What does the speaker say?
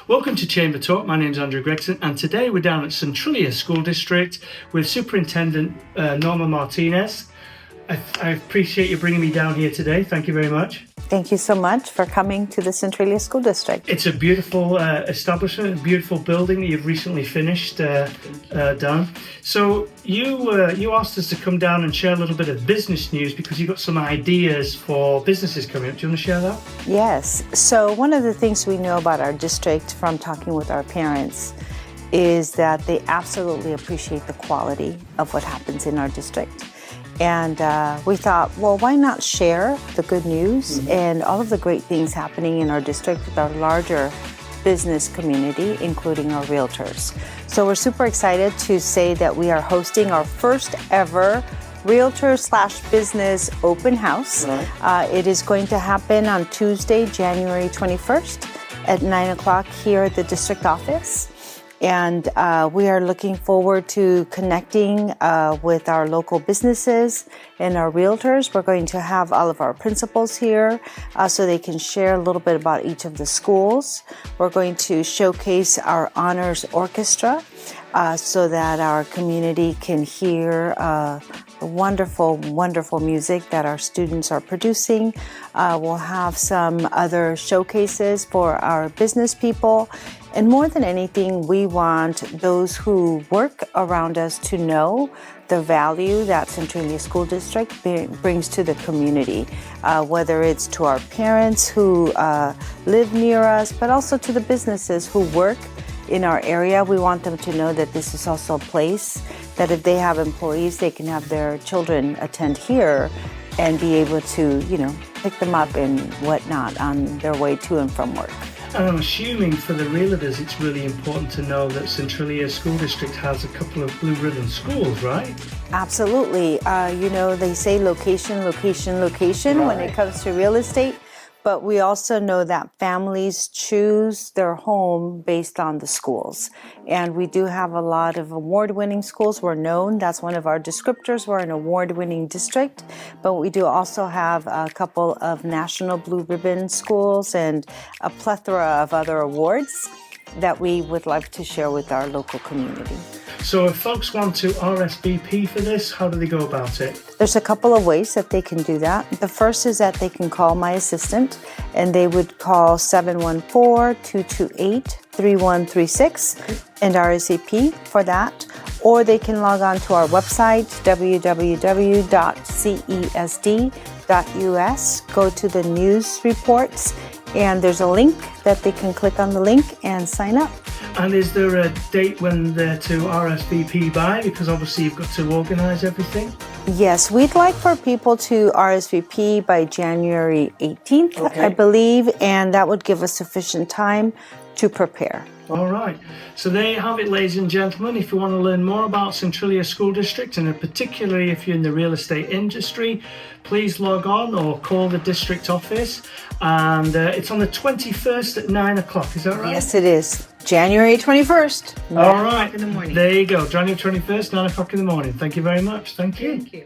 Welcome to Chamber Talk. My name is Andrew Gregson, and today we're down at Centralia School District with Superintendent Norma Martinez. I appreciate you bringing me down here today. Thank you very much. Thank you so much for coming to the Centralia School District. It's a beautiful establishment, a beautiful building that you've recently finished down. So you asked us to come down and share a little bit of business news because you've got some ideas for businesses coming up. Do you want to share that? Yes. So one of the things we know about our district from talking with our parents is that they absolutely appreciate the quality of what happens in our district. And we thought, well, why not share the good news and all of the great things happening in our district with our larger business community, including our Realtors. So we're super excited to say that we are hosting our first ever Realtor/business open house. Right. It is going to happen on Tuesday, January 21st at 9 o'clock here at the district office. And we are looking forward to connecting with our local businesses and our Realtors. We're going to have all of our principals here so they can share a little bit about each of the schools. We're going to showcase our honors orchestra so that our community can hear the wonderful, wonderful music that our students are producing. We'll have some other showcases for our business people. And more than anything, we want those who work around us to know the value that Centralia School District brings to the community, whether it's to our parents who live near us, but also to the businesses who work in our area. We want them to know that this is also a place that if they have employees, they can have their children attend here and be able to, pick them up and whatnot on their way to and from work. And I'm assuming for the Realtors, it's really important to know that Centralia School District has a couple of blue ribbon schools, right? Absolutely. They say location, location, location when it comes to real estate. But we also know that families choose their home based on the schools. And we do have a lot of award-winning schools. We're known, that's one of our descriptors. We're an award-winning district. But we do also have a couple of national blue ribbon schools and a plethora of other awards that we would like to share with our local community. So if folks want to RSVP for this, how do they go about it? There's a couple of ways that they can do that. The first is that they can call my assistant, and they would call 714-228-3136 and RSVP for that. Or they can log on to our website, www.cesd.us, go to the news reports, and there's a link that they can click on the link and sign up. And is there a date when they're to RSVP by? Because obviously you've got to organise everything. Yes, we'd like for people to RSVP by January 18th, I believe, and that would give us sufficient time to prepare. All right. So there you have it, ladies and gentlemen. If you want to learn more about Centralia School District, and particularly if you're in the real estate industry, please log on or call the district office. And it's on the 21st at 9 o'clock. Is that right? Yes, it is. January 21st. All right. In the morning. There you go. January 21st, 9 o'clock in the morning. Thank you very much. Thank you. Thank you.